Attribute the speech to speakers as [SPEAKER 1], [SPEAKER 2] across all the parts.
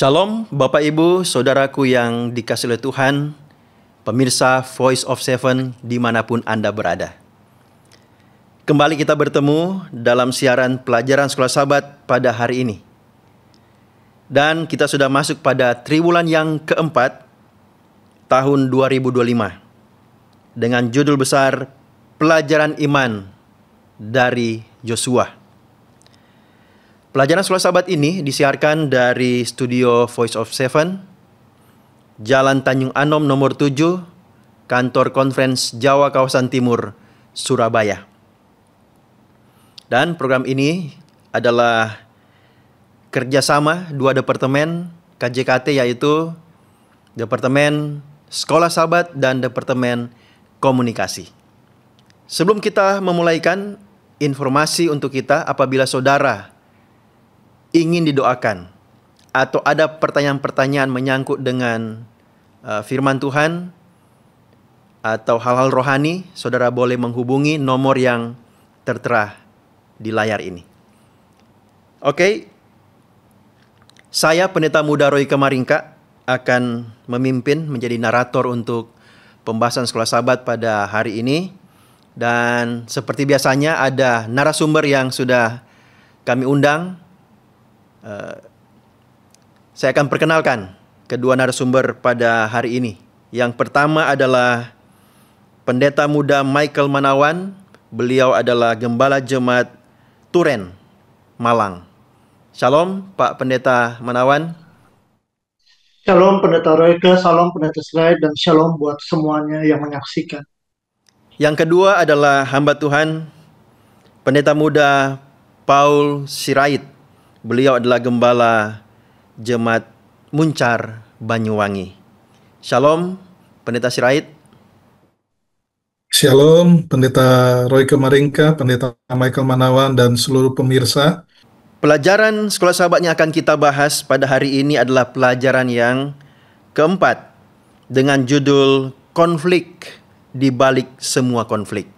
[SPEAKER 1] Shalom Bapak Ibu, Saudaraku yang dikasihi oleh Tuhan, pemirsa Voice of Seven dimanapun Anda berada. Kembali kita bertemu dalam siaran pelajaran Sekolah Sabat pada hari ini. Dan kita sudah masuk pada triwulan yang keempat, tahun 2025. Dengan judul besar, Pelajaran Iman dari Yosua. Pelajaran Sekolah Sabat ini disiarkan dari studio Voice of Seven, Jalan Tanjung Anom nomor 7, Kantor Conference Jawa Kawasan Timur, Surabaya. Dan program ini adalah kerjasama dua departemen KJKT, yaitu Departemen Sekolah Sabat dan Departemen Komunikasi. Sebelum kita memulaikan, informasi untuk kita apabila saudara ingin didoakan atau ada pertanyaan-pertanyaan menyangkut dengan firman Tuhan atau hal-hal rohani, saudara boleh menghubungi nomor yang tertera di layar ini. Oke, saya Pendeta Muda Roy Kemaringka akan memimpin menjadi narator untuk pembahasan Sekolah Sabat pada hari ini. Dan seperti biasanya ada narasumber yang sudah kami undang. Saya akan perkenalkan kedua narasumber pada hari ini. Yang pertama adalah Pendeta Muda Michael Manawan. Beliau adalah Gembala Jemaat Turen, Malang. Shalom Pak Pendeta Manawan.
[SPEAKER 2] Shalom Pendeta Royke, Shalom Pendeta Sirait, dan Shalom buat semuanya yang menyaksikan.
[SPEAKER 1] Yang kedua adalah hamba Tuhan Pendeta Muda Paul Sirait. Beliau adalah Gembala Jemaat Muncar, Banyuwangi. Shalom, Pendeta Sirait.
[SPEAKER 3] Shalom, Pendeta Roy Kemaringka, Pendeta Michael Manawan, dan seluruh pemirsa.
[SPEAKER 1] Pelajaran Sekolah Sabat yang akan kita bahas pada hari ini adalah pelajaran yang keempat dengan judul Konflik di Balik Semua Konflik.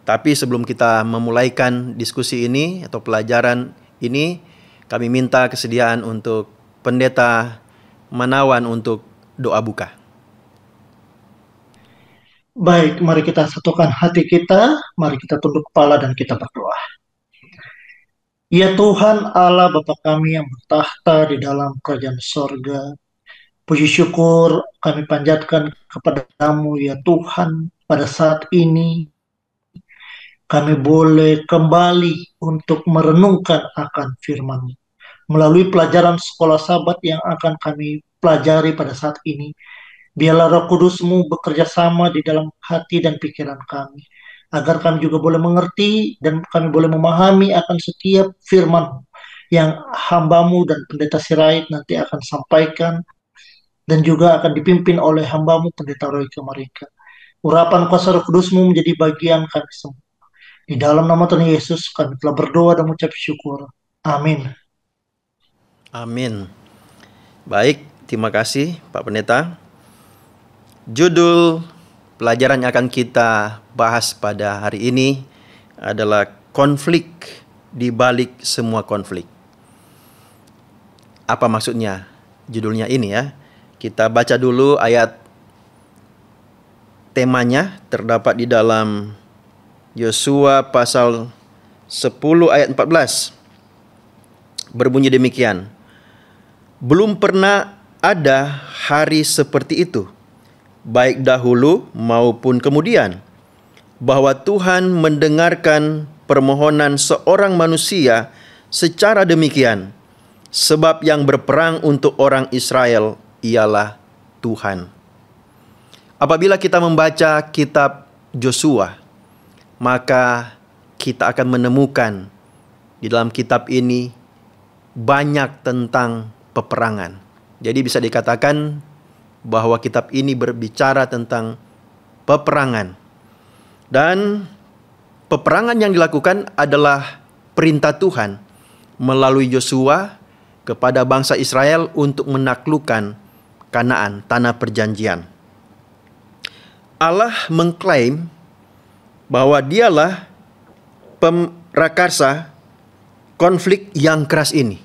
[SPEAKER 1] Tapi sebelum kita memulaikan diskusi ini atau pelajaran ini, kami minta kesediaan untuk Pendeta Manawan untuk doa buka.
[SPEAKER 2] Baik, mari kita satukan hati kita, mari kita tunduk kepala dan kita berdoa. Ya Tuhan Allah Bapa kami yang bertahta di dalam kerajaan sorga, puji syukur kami panjatkan kepadamu ya Tuhan. Pada saat ini kami boleh kembali untuk merenungkan akan firman-Mu. Melalui pelajaran Sekolah Sabat yang akan kami pelajari pada saat ini, biarlah Roh Kudus-Mu bekerja sama di dalam hati dan pikiran kami, agar kami juga boleh mengerti dan kami boleh memahami akan setiap firman yang hamba-Mu dan Pendeta Sirait nanti akan sampaikan, dan juga akan dipimpin oleh hamba-Mu Pendeta Roy Kemaringka. Urapan kuasa Roh Kudus-Mu menjadi bagian kami semua. Di dalam nama Tuhan Yesus kami telah berdoa dan mengucap syukur. Amin.
[SPEAKER 1] Amin. Baik, terima kasih Pak Pendeta. Judul pelajaran yang akan kita bahas pada hari ini adalah konflik di balik semua konflik. Apa maksudnya judulnya ini ya? Kita baca dulu ayat temanya, terdapat di dalam Yosua pasal 10 ayat 14. Berbunyi demikian. Belum pernah ada hari seperti itu, baik dahulu maupun kemudian, bahwa Tuhan mendengarkan permohonan seorang manusia secara demikian, sebab yang berperang untuk orang Israel ialah Tuhan. Apabila kita membaca kitab Yosua, maka kita akan menemukan di dalam kitab ini banyak tentang peperangan. Jadi bisa dikatakan bahwa kitab ini berbicara tentang peperangan. Dan peperangan yang dilakukan adalah perintah Tuhan melalui Yosua kepada bangsa Israel untuk menaklukkan Kanaan, tanah perjanjian. Allah mengklaim bahwa dialah pemrakarsa konflik yang keras ini.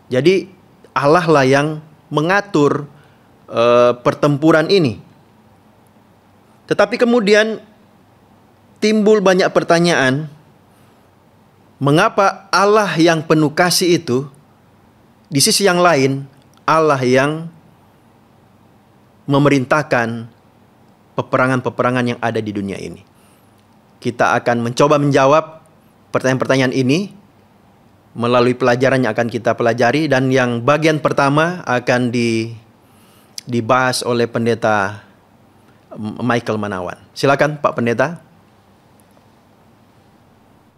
[SPEAKER 1] Jadi Allah lah yang mengatur pertempuran ini. Tetapi kemudian timbul banyak pertanyaan, mengapa Allah yang penuh kasih itu, di sisi yang lain Allah yang memerintahkan peperangan-peperangan yang ada di dunia ini? Kita akan mencoba menjawab pertanyaan-pertanyaan ini melalui pelajaran yang akan kita pelajari, dan yang bagian pertama akan dibahas oleh Pendeta Michael Manawan. Silakan Pak Pendeta.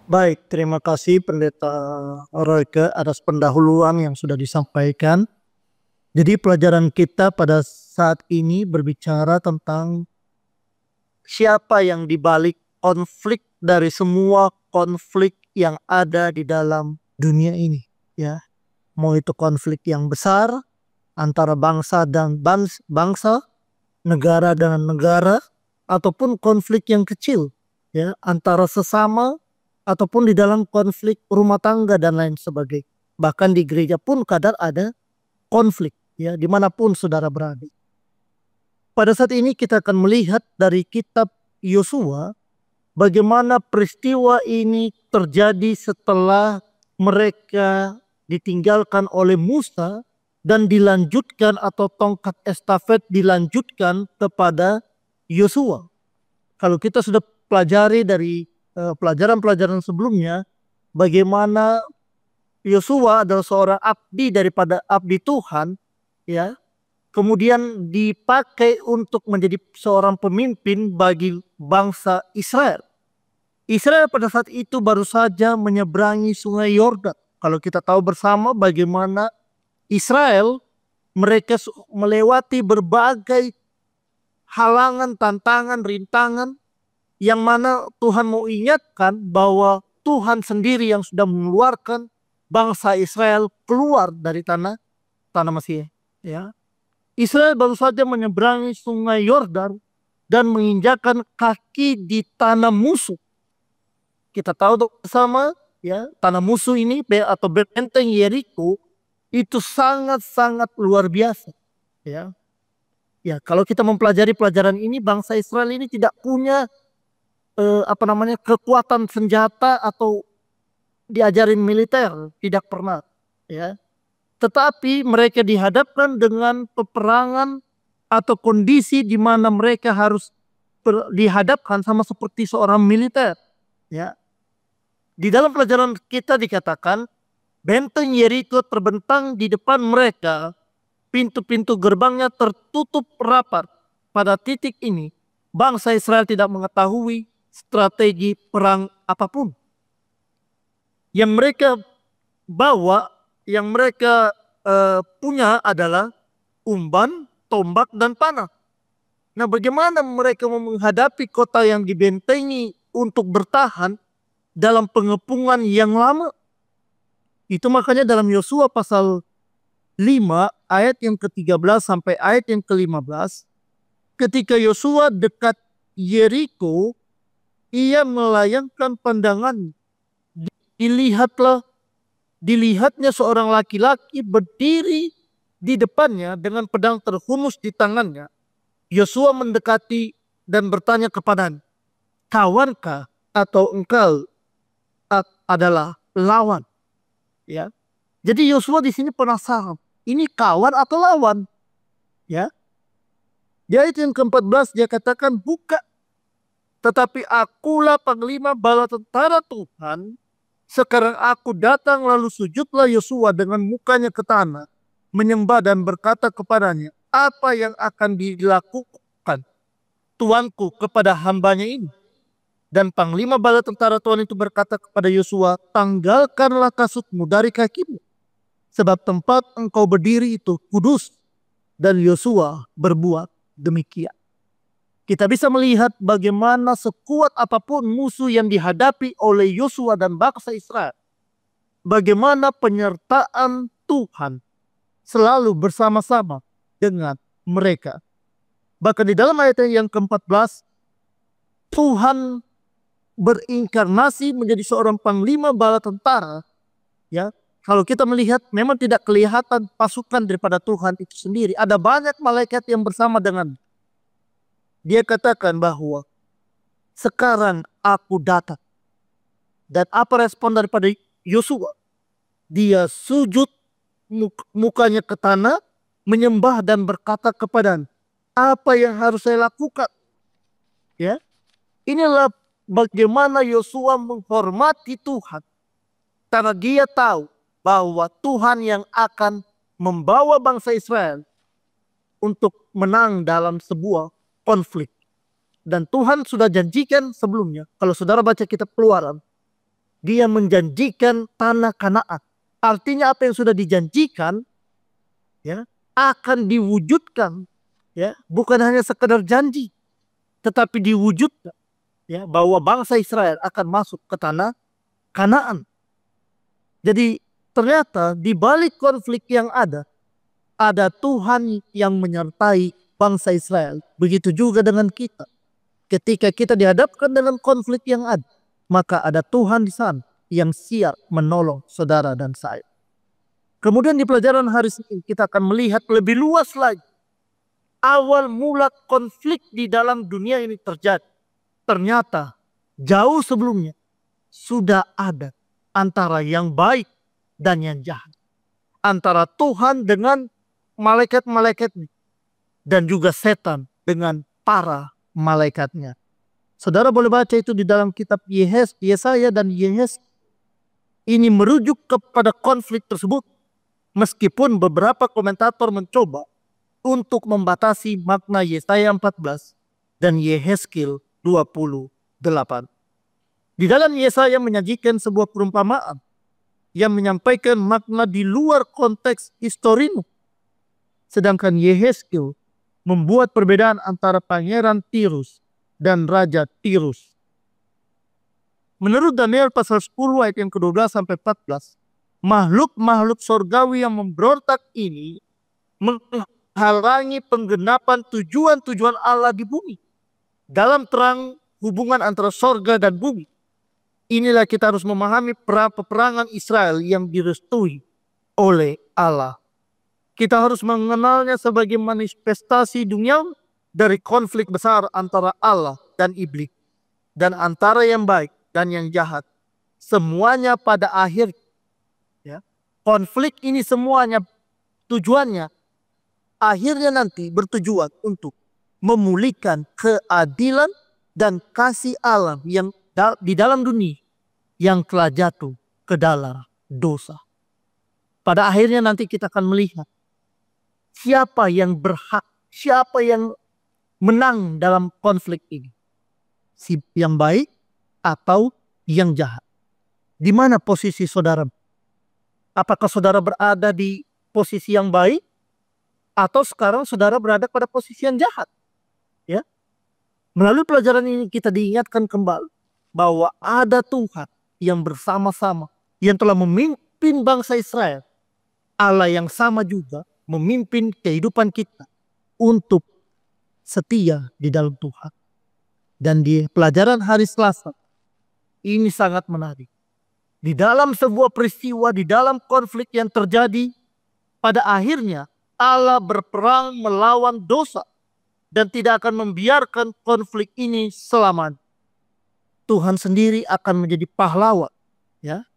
[SPEAKER 2] Baik, terima kasih Pendeta Royke atas pendahuluan yang sudah disampaikan. Jadi pelajaran kita pada saat ini berbicara tentang siapa yang dibalik konflik dari semua konflik yang ada di dalam dunia ini, ya. Mau itu konflik yang besar antara bangsa dan bangsa, negara dengan negara, ataupun konflik yang kecil, ya, antara sesama, ataupun di dalam konflik rumah tangga dan lain sebagainya. Bahkan di gereja pun kadang ada konflik, ya, dimanapun saudara berada. Pada saat ini kita akan melihat dari kitab Yosua bagaimana peristiwa ini terjadi setelah mereka ditinggalkan oleh Musa dan dilanjutkan, atau tongkat estafet dilanjutkan kepada Yosua. Kalau kita sudah pelajari dari pelajaran-pelajaran sebelumnya, bagaimana Yosua adalah seorang abdi daripada abdi Tuhan, ya, kemudian dipakai untuk menjadi seorang pemimpin bagi bangsa Israel. Israel pada saat itu baru saja menyeberangi sungai Yordan. Kalau kita tahu bersama bagaimana Israel, mereka melewati berbagai halangan, tantangan, rintangan, yang mana Tuhan mau ingatkan bahwa Tuhan sendiri yang sudah mengeluarkan bangsa Israel keluar dari tanah Mesir, ya. Israel baru saja menyeberangi sungai Yordan dan menginjakan kaki di tanah musuh. Kita tahu bersama, ya, tanah musuh ini atau benteng Yeriko itu sangat-sangat luar biasa, ya. Ya, kalau kita mempelajari pelajaran ini, bangsa Israel ini tidak punya kekuatan senjata atau diajarin militer, tidak pernah, ya. Tetapi mereka dihadapkan dengan peperangan atau kondisi di mana mereka harus dihadapkan sama seperti seorang militer, ya. Di dalam pelajaran kita dikatakan benteng Yeriko terbentang di depan mereka, pintu-pintu gerbangnya tertutup rapat. Pada titik ini bangsa Israel tidak mengetahui strategi perang apapun. Yang mereka bawa, yang mereka punya adalah umban, tombak, dan panah. Nah, bagaimana mereka menghadapi kota yang dibentengi untuk bertahan dalam pengepungan yang lama? Itu makanya dalam Yosua pasal 5 ayat yang ke-13 sampai ayat yang ke-15, ketika Yosua dekat Yeriko, ia melayangkan pandangan. Dilihatnya seorang laki-laki berdiri di depannya dengan pedang terhunus di tangannya. Yosua mendekati dan bertanya kepadanya, "Kawankah atau engkau adalah lawan?" Ya. Jadi Yosua di sini penasaran, ini kawan atau lawan? Ya. Di ayat yang ke-14 dia katakan, "Bukan, tetapi akulah panglima bala tentara Tuhan. Sekarang aku datang." Lalu sujudlah Yosua dengan mukanya ke tanah, menyembah dan berkata kepadanya, "Apa yang akan dilakukan tuanku kepada hambanya ini?" Dan panglima bala tentara Tuhan itu berkata kepada Yosua, "Tanggalkanlah kasutmu dari kakimu, sebab tempat engkau berdiri itu kudus." Dan Yosua berbuat demikian. Kita bisa melihat bagaimana sekuat apapun musuh yang dihadapi oleh Yosua dan bangsa Israel, bagaimana penyertaan Tuhan selalu bersama-sama dengan mereka. Bahkan di dalam ayat yang ke-14, Tuhan berinkarnasi menjadi seorang panglima bala tentara, ya, kalau kita melihat memang tidak kelihatan pasukan daripada Tuhan itu sendiri. Ada banyak malaikat yang bersama dengan dia. Katakan bahwa sekarang aku datang. Dan apa respon daripada Yosua? Dia sujud mukanya ke tanah, menyembah dan berkata kepada apa yang harus saya lakukan? Ya, inilah bagaimana Yosua menghormati Tuhan. Karena dia tahu bahwa Tuhan yang akan membawa bangsa Israel untuk menang dalam sebuah konflik. Dan Tuhan sudah janjikan sebelumnya, kalau saudara baca kitab Keluaran, dia menjanjikan tanah Kanaan. Artinya apa yang sudah dijanjikan ya akan diwujudkan, ya, bukan hanya sekedar janji, tetapi diwujudkan, ya, bahwa bangsa Israel akan masuk ke tanah Kanaan. Jadi ternyata di balik konflik yang ada Tuhan yang menyertai bangsa Israel. Begitu juga dengan kita. Ketika kita dihadapkan dengan konflik yang ada, maka ada Tuhan di sana yang siap menolong saudara dan saya. Kemudian di pelajaran hari ini kita akan melihat lebih luas lagi awal mula konflik di dalam dunia ini terjadi. Ternyata jauh sebelumnya sudah ada antara yang baik dan yang jahat. Antara Tuhan dengan malaikat-malaikatnya. Dan juga setan dengan para malaikatnya. Saudara boleh baca itu di dalam kitab Yesaya dan Yehezkiel. Ini merujuk kepada konflik tersebut. Meskipun beberapa komentator mencoba untuk membatasi makna Yesaya 14 dan Yehezkiel 28. Di dalam Yesaya menyajikan sebuah perumpamaan yang menyampaikan makna di luar konteks historis. Sedangkan Yehezkiel membuat perbedaan antara pangeran Tirus dan raja Tirus. Menurut Daniel pasal 10 ayat yang ke-12 sampai 14, makhluk-makhluk sorgawi yang memberontak ini menghalangi penggenapan tujuan-tujuan Allah di bumi. Dalam terang hubungan antara sorga dan bumi. Inilah kita harus memahami peperangan Israel yang direstui oleh Allah. Kita harus mengenalnya sebagai manifestasi dunia dari konflik besar antara Allah dan iblis. Dan antara yang baik dan yang jahat. Semuanya pada akhir. Ya, konflik ini semuanya tujuannya. Akhirnya nanti bertujuan untuk memulihkan keadilan dan kasih Allah yang di dalam dunia yang telah jatuh ke dalam dosa. Pada akhirnya nanti kita akan melihat siapa yang berhak, siapa yang menang dalam konflik ini. Si yang baik atau yang jahat. Di mana posisi saudara? Apakah saudara berada di posisi yang baik atau sekarang saudara berada pada posisi yang jahat? Ya. Melalui pelajaran ini kita diingatkan kembali bahwa ada Tuhan yang bersama-sama yang telah memimpin bangsa Israel. Allah yang sama juga memimpin kehidupan kita untuk setia di dalam Tuhan. Dan di pelajaran hari Selasa ini sangat menarik. Di dalam sebuah peristiwa, di dalam konflik yang terjadi, pada akhirnya Allah berperang melawan dosa dan tidak akan membiarkan konflik ini selamanya. Tuhan sendiri akan menjadi pahlawan. Ya.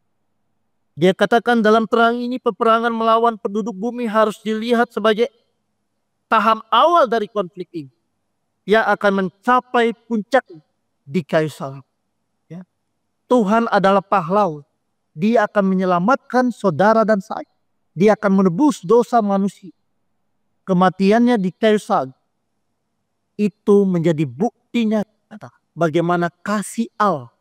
[SPEAKER 2] Dia katakan dalam terang ini peperangan melawan penduduk bumi harus dilihat sebagai tahap awal dari konflik ini. Yang akan mencapai puncak di kayu salib. Ya. Tuhan adalah pahlawan. Dia akan menyelamatkan saudara dan saya. Dia akan menebus dosa manusia. Kematiannya di kayu salib itu menjadi buktinya bagaimana kasih Allah.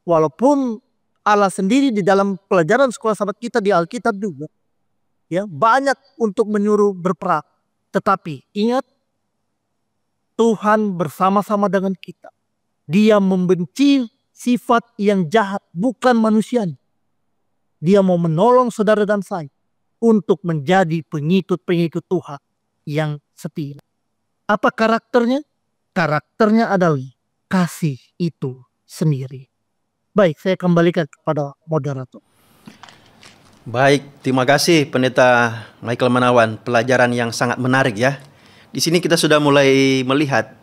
[SPEAKER 2] Walaupun Allah sendiri di dalam pelajaran sekolah sahabat kita di Alkitab juga. Ya, banyak untuk menyuruh berperang. Tetapi ingat, Tuhan bersama-sama dengan kita. Dia membenci sifat yang jahat, bukan manusia. Dia mau menolong saudara dan saya untuk menjadi pengikut-pengikut Tuhan yang setia. Apa karakternya? Karakternya adalah kasih itu sendiri. Baik, saya kembalikan kepada moderator.
[SPEAKER 1] Baik, terima kasih Pendeta Michael Manawan. Pelajaran yang sangat menarik ya. Di sini kita sudah mulai melihat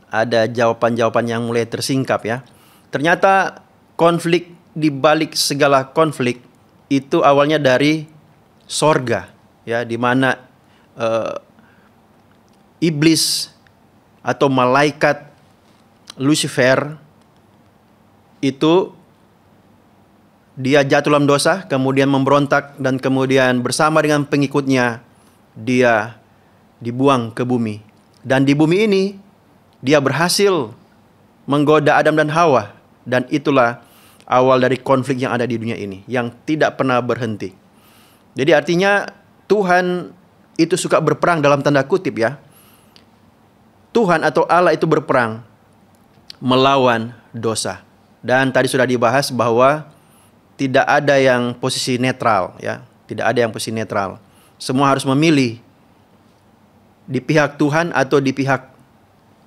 [SPEAKER 1] ada jawaban-jawaban yang mulai tersingkap ya. Ternyata konflik di balik segala konflik itu awalnya dari sorga ya, di mana iblis atau malaikat Lucifer itu dia jatuh dalam dosa, kemudian memberontak, dan kemudian bersama dengan pengikutnya dia dibuang ke bumi. Dan di bumi ini dia berhasil menggoda Adam dan Hawa, dan itulah awal dari konflik yang ada di dunia ini yang tidak pernah berhenti. Jadi artinya Tuhan itu suka berperang dalam tanda kutip ya. Tuhan atau Allah itu berperang melawan dosa. Dan tadi sudah dibahas bahwa tidak ada yang posisi netral ya, tidak ada yang posisi netral. Semua harus memilih di pihak Tuhan atau di pihak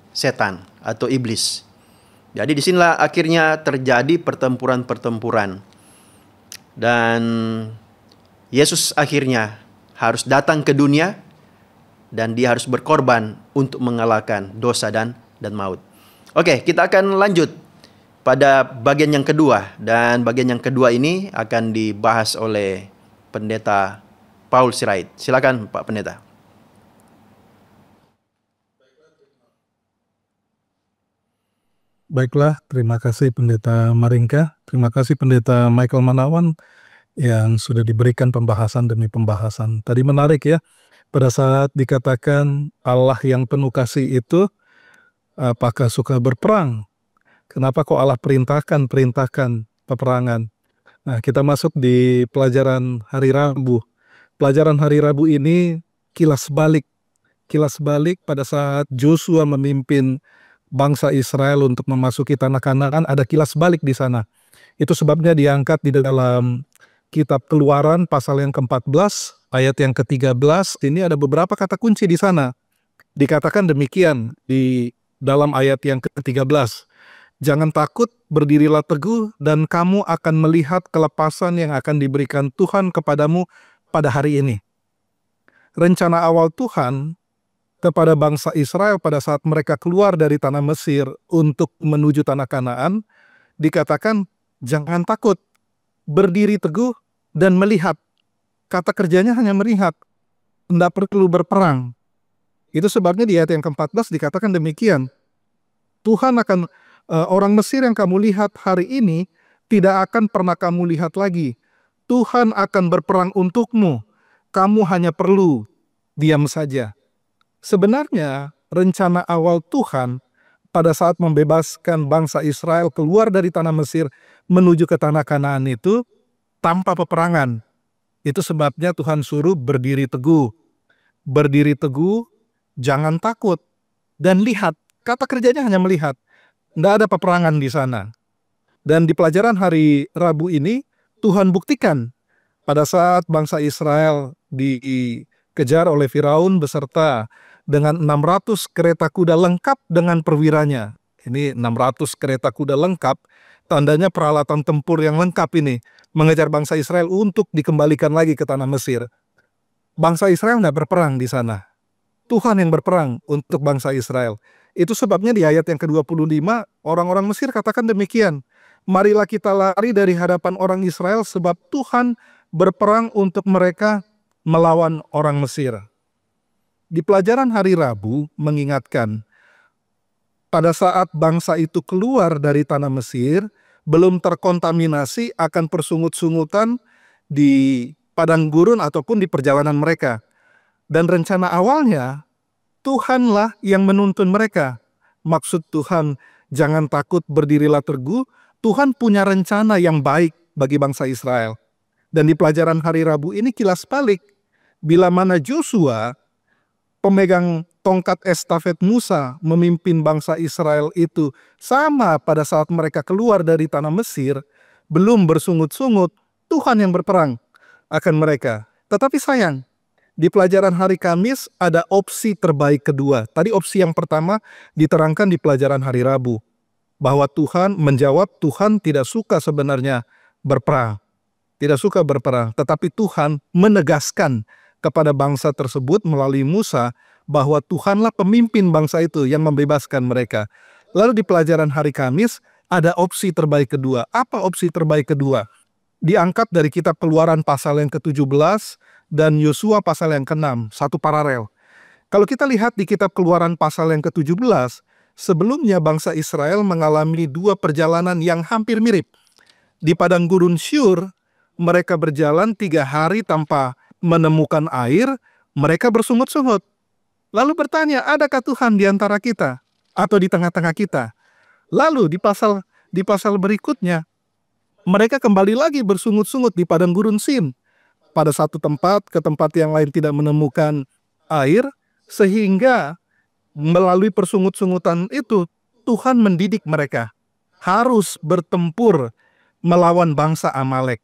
[SPEAKER 1] setan atau iblis. Jadi disinilah akhirnya terjadi pertempuran-pertempuran. Dan Yesus akhirnya harus datang ke dunia dan dia harus berkorban untuk mengalahkan dosa dan maut. Oke, kita akan lanjut pada bagian yang kedua, dan bagian yang kedua ini akan dibahas oleh Pendeta Paul Sirait. Silakan Pak Pendeta.
[SPEAKER 3] Baiklah, terima kasih Pendeta Maringka, terima kasih Pendeta Michael Manawan yang sudah diberikan pembahasan demi pembahasan. Tadi menarik ya, pada saat dikatakan Allah yang penuh kasih itu apakah suka berperang? Kenapa kok Allah perintahkan peperangan? Nah, kita masuk di pelajaran hari Rabu. Pelajaran hari Rabu ini kilas balik pada saat Joshua memimpin bangsa Israel untuk memasuki tanah Kanaan, ada kilas balik di sana. Itu sebabnya diangkat di dalam kitab Keluaran pasal yang ke-14, ayat yang ke-13. Ini ada beberapa kata kunci di sana. Dikatakan demikian di dalam ayat yang ke-13. Jangan takut, berdirilah teguh, dan kamu akan melihat kelepasan yang akan diberikan Tuhan kepadamu pada hari ini. Rencana awal Tuhan kepada bangsa Israel pada saat mereka keluar dari tanah Mesir untuk menuju tanah Kanaan, dikatakan jangan takut, berdiri teguh, dan melihat. Kata kerjanya hanya melihat, tidak perlu berperang. Itu sebabnya di ayat yang ke-14 dikatakan demikian. Tuhan akan orang Mesir yang kamu lihat hari ini tidak akan pernah kamu lihat lagi. Tuhan akan berperang untukmu. Kamu hanya perlu diam saja. Sebenarnya rencana awal Tuhan pada saat membebaskan bangsa Israel keluar dari tanah Mesir menuju ke tanah Kanaan itu tanpa peperangan. Itu sebabnya Tuhan suruh berdiri teguh. Berdiri teguh, jangan takut, dan lihat. Kata kerjanya hanya melihat. Tidak ada peperangan di sana. Dan di pelajaran hari Rabu ini, Tuhan buktikan pada saat bangsa Israel dikejar oleh Firaun beserta dengan 600 kereta kuda lengkap dengan perwiranya. Ini 600 kereta kuda lengkap, tandanya peralatan tempur yang lengkap ini, mengejar bangsa Israel untuk dikembalikan lagi ke tanah Mesir. Bangsa Israel tidak berperang di sana. Tuhan yang berperang untuk bangsa Israel. Itu sebabnya di ayat yang ke-25, orang-orang Mesir katakan demikian. Marilah kita lari dari hadapan orang Israel sebab Tuhan berperang untuk mereka melawan orang Mesir. Di pelajaran hari Rabu mengingatkan, pada saat bangsa itu keluar dari tanah Mesir, belum terkontaminasi akan persungut-sungutan di padang gurun ataupun di perjalanan mereka. Dan rencana awalnya, Tuhanlah yang menuntun mereka. Maksud Tuhan, jangan takut, berdirilah teguh. Tuhan punya rencana yang baik bagi bangsa Israel. Dan di pelajaran hari Rabu ini kilas balik. Bila mana Joshua, pemegang tongkat estafet Musa, memimpin bangsa Israel itu sama pada saat mereka keluar dari tanah Mesir, belum bersungut-sungut, Tuhan yang berperang akan mereka. Tetapi sayang, di pelajaran hari Kamis ada opsi terbaik kedua. Tadi opsi yang pertama diterangkan di pelajaran hari Rabu. Bahwa Tuhan menjawab, Tuhan tidak suka sebenarnya berperang. tidak suka berperang, tetapi Tuhan menegaskan kepada bangsa tersebut melalui Musa bahwa Tuhanlah pemimpin bangsa itu yang membebaskan mereka. Lalu di pelajaran hari Kamis ada opsi terbaik kedua. Apa opsi terbaik kedua? Diangkat dari kitab Keluaran pasal yang ke-17 dan Yosua pasal yang ke-6, satu paralel. Kalau kita lihat di kitab Keluaran pasal yang ke-17, sebelumnya bangsa Israel mengalami dua perjalanan yang hampir mirip. Di padang gurun Syur, mereka berjalan 3 hari tanpa menemukan air, mereka bersungut-sungut. Lalu bertanya, adakah Tuhan di antara kita? Atau di tengah-tengah kita? Lalu di pasal berikutnya, mereka kembali lagi bersungut-sungut di padang gurun Sin. Pada satu tempat ke tempat yang lain tidak menemukan air, sehingga melalui persungut-sungutan itu, Tuhan mendidik mereka harus bertempur melawan bangsa Amalek.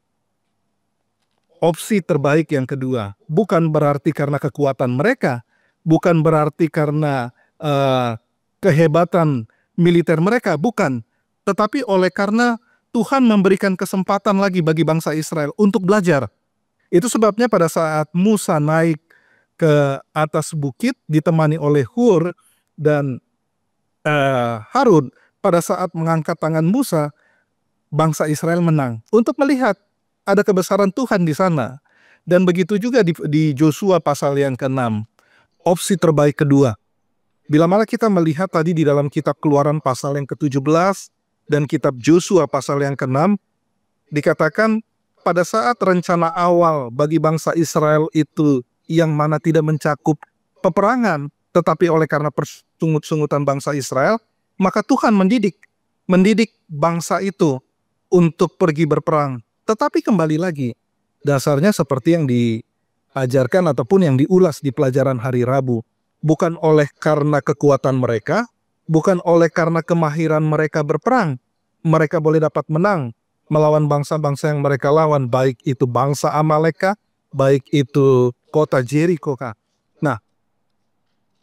[SPEAKER 3] Opsi terbaik yang kedua, bukan berarti karena kekuatan mereka, bukan berarti karena kehebatan militer mereka, bukan. Tetapi oleh karena Tuhan memberikan kesempatan lagi bagi bangsa Israel untuk belajar. Itu sebabnya pada saat Musa naik ke atas bukit ditemani oleh Hur dan Harun, pada saat mengangkat tangan Musa, bangsa Israel menang untuk melihat ada kebesaran Tuhan di sana. Dan begitu juga di Yosua pasal yang ke-6, opsi terbaik kedua. Bila mana kita melihat tadi di dalam kitab Keluaran pasal yang ke-17 dan kitab Yosua pasal yang ke-6, dikatakan pada saat rencana awal bagi bangsa Israel itu yang mana tidak mencakup peperangan, tetapi oleh karena persungut-sungutan bangsa Israel, maka Tuhan mendidik bangsa itu untuk pergi berperang. Tetapi kembali lagi, dasarnya seperti yang diajarkan ataupun yang diulas di pelajaran hari Rabu. Bukan oleh karena kekuatan mereka, bukan oleh karena kemahiran mereka berperang. Mereka boleh dapat menang melawan bangsa-bangsa yang mereka lawan, baik itu bangsa Amalek, baik itu kota Jericho. Nah,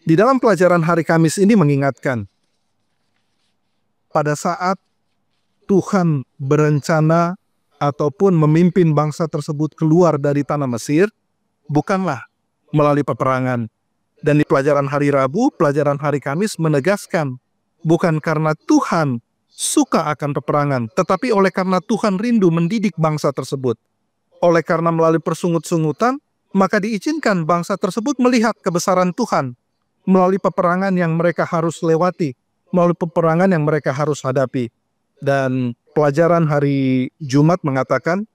[SPEAKER 3] di dalam pelajaran hari Kamis ini mengingatkan, pada saat Tuhan berencana ataupun memimpin bangsa tersebut keluar dari tanah Mesir, bukanlah melalui peperangan. Dan di pelajaran hari Rabu, pelajaran hari Kamis menegaskan, bukan karena Tuhan suka akan peperangan, tetapi oleh karena Tuhan rindu mendidik bangsa tersebut. Oleh karena melalui persungut-sungutan, maka diizinkan bangsa tersebut melihat kebesaran Tuhan melalui peperangan yang mereka harus lewati, melalui peperangan yang mereka harus hadapi. Dan pelajaran hari Jumat mengatakan,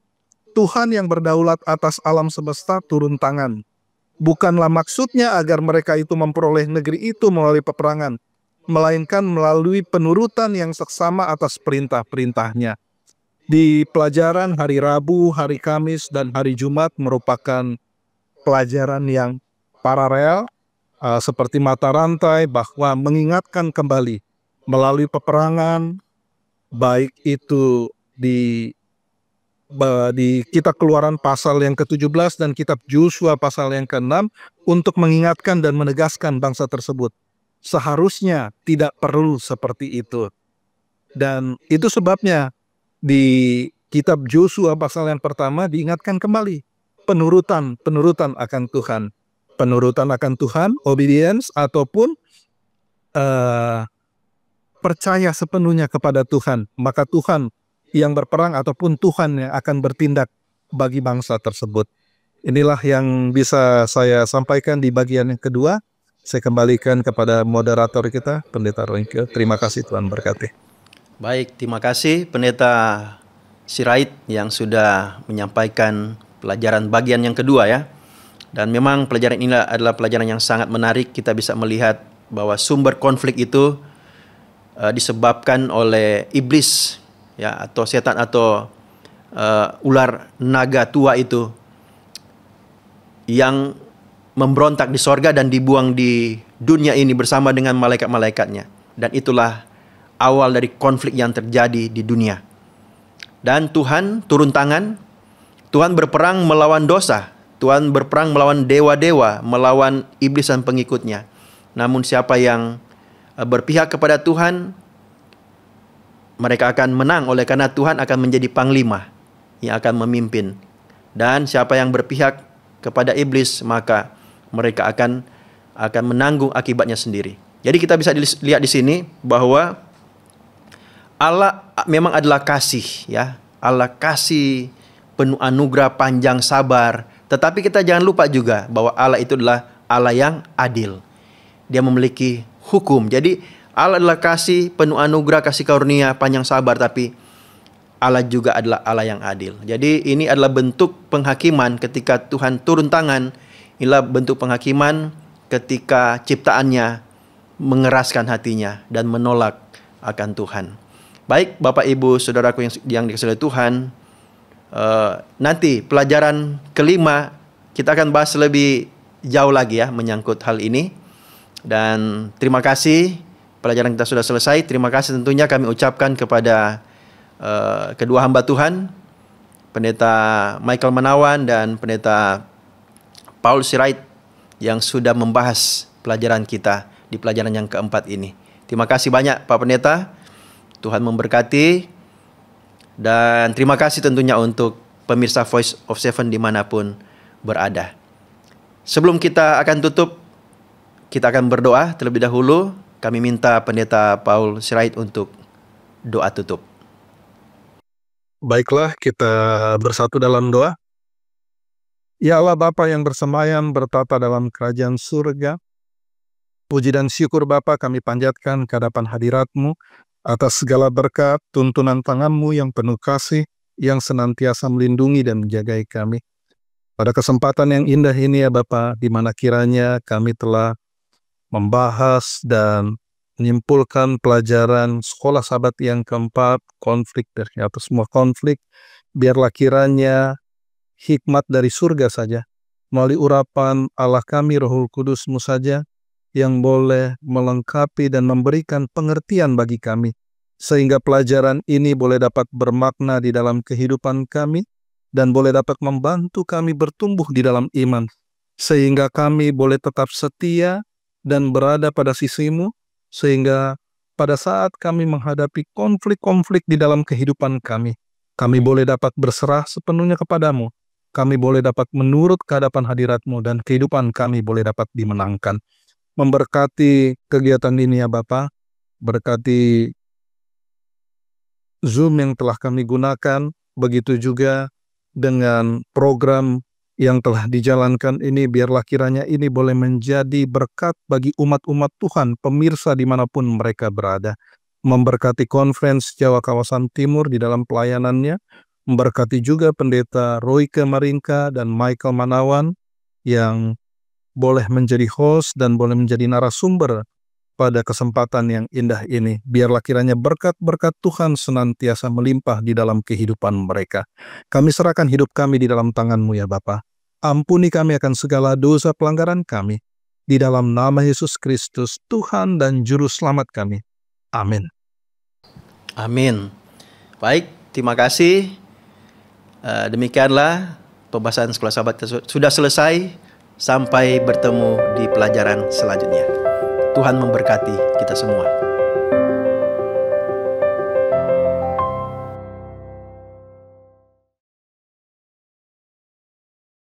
[SPEAKER 3] Tuhan yang berdaulat atas alam semesta turun tangan. Bukanlah maksudnya agar mereka itu memperoleh negeri itu melalui peperangan, melainkan melalui penurutan yang seksama atas perintah-perintahnya. Di pelajaran hari Rabu, hari Kamis, dan hari Jumat merupakan pelajaran yang paralel, seperti mata rantai, bahwa mengingatkan kembali melalui peperangan, baik itu di kitab Keluaran pasal yang ke-17 dan kitab Yosua pasal yang ke-6, untuk mengingatkan dan menegaskan bangsa tersebut. Seharusnya tidak perlu seperti itu. Dan itu sebabnya di kitab Yosua pasal yang pertama diingatkan kembali penurutan akan Tuhan. Penurutan akan Tuhan, obedience, ataupun percaya sepenuhnya kepada Tuhan, maka Tuhan yang berperang ataupun Tuhan yang akan bertindak bagi bangsa tersebut. Inilah yang bisa saya sampaikan di bagian yang kedua. Saya kembalikan kepada moderator kita, Pendeta Royke. Terima kasih, Tuhan berkati.
[SPEAKER 1] Baik, terima kasih Pendeta Sirait yang sudah menyampaikan pelajaran bagian yang kedua ya. Dan memang pelajaran ini adalah pelajaran yang sangat menarik. Kita bisa melihat bahwa sumber konflik itu disebabkan oleh iblis ya, atau setan, atau ular naga tua itu yang memberontak di sorga dan dibuang di dunia ini bersama dengan malaikat-malaikatnya. Dan itulah awal dari konflik yang terjadi di dunia. Dan Tuhan turun tangan, Tuhan berperang melawan dosa, Tuhan berperang melawan dewa-dewa, melawan iblis dan pengikutnya. Namun siapa yang berpihak kepada Tuhan, mereka akan menang oleh karena Tuhan akan menjadi panglima yang akan memimpin Dan siapa yang berpihak kepada iblis, maka mereka akan menanggung akibatnya sendiri. Jadi kita bisa lihat di sini bahwa Allah memang adalah kasih, ya. Allah kasih, penuh anugerah, panjang sabar. Tetapi kita jangan lupa juga bahwa Allah itu adalah Allah yang adil. Dia memiliki hukum. Jadi Allah adalah kasih, penuh anugerah, kasih karunia, panjang sabar, tapi Allah juga adalah Allah yang adil. Jadi ini adalah bentuk penghakiman ketika Tuhan turun tangan. Inilah bentuk penghakiman ketika ciptaannya mengeraskan hatinya dan menolak akan Tuhan. Baik Bapak Ibu Saudaraku yang dikasihi Tuhan, nanti pelajaran kelima kita akan bahas lebih jauh lagi ya menyangkut hal ini. Dan terima kasih, pelajaran kita sudah selesai. Terima kasih tentunya kami ucapkan kepada kedua hamba Tuhan, Pendeta Michael Manawan dan Pendeta Paul Sirait, yang sudah membahas pelajaran kita di pelajaran yang keempat ini. Terima kasih banyak Pak Pendeta, Tuhan memberkati. Dan terima kasih tentunya untuk pemirsa Voice of Seven dimanapun berada. Sebelum kita akan tutup, kita akan berdoa terlebih dahulu. Kami minta Pendeta Paul Sirait untuk doa tutup.
[SPEAKER 3] Baiklah, kita bersatu dalam doa. Ya Allah Bapa yang bersemayam bertata dalam kerajaan surga, puji dan syukur Bapa kami panjatkan ke hadapan hadirat-Mu atas segala berkat, tuntunan tangan-Mu yang penuh kasih, yang senantiasa melindungi dan menjagai kami. Pada kesempatan yang indah ini ya Bapa, di mana kiranya kami telah membahas dan menyimpulkan pelajaran sekolah sahabat yang keempat, konflik dari atas semua konflik. Biarlah kiranya hikmat dari surga saja, melalui urapan Allah kami, Rohul Kudus-Mu saja, yang boleh melengkapi dan memberikan pengertian bagi kami, sehingga pelajaran ini boleh dapat bermakna di dalam kehidupan kami, dan boleh dapat membantu kami bertumbuh di dalam iman, sehingga kami boleh tetap setia dan berada pada sisi-Mu, sehingga pada saat kami menghadapi konflik-konflik di dalam kehidupan kami boleh dapat berserah sepenuhnya kepadamu. Kami boleh dapat menurut ke hadapan hadirat-Mu dan kehidupan kami boleh dapat dimenangkan. Memberkati kegiatan ini ya Bapa, berkati Zoom yang telah kami gunakan, begitu juga dengan program yang telah dijalankan ini. Biarlah kiranya ini boleh menjadi berkat bagi umat-umat Tuhan, pemirsa dimanapun mereka berada. Memberkati Conference Jawa Kawasan Timur di dalam pelayanannya, memberkati juga Pendeta Royke Maringka dan Michael Manawan yang boleh menjadi host dan boleh menjadi narasumber pada kesempatan yang indah ini. Biarlah kiranya berkat-berkat Tuhan senantiasa melimpah di dalam kehidupan mereka. Kami serahkan hidup kami di dalam tangan-Mu ya Bapa. Ampuni kami akan segala dosa pelanggaran kami. Di dalam nama Yesus Kristus, Tuhan dan Juru Selamat kami. Amin.
[SPEAKER 1] Amin. Baik, terima kasih. Demikianlah pembahasan sekolah sahabat sudah selesai. Sampai bertemu di pelajaran selanjutnya. Tuhan memberkati kita semua.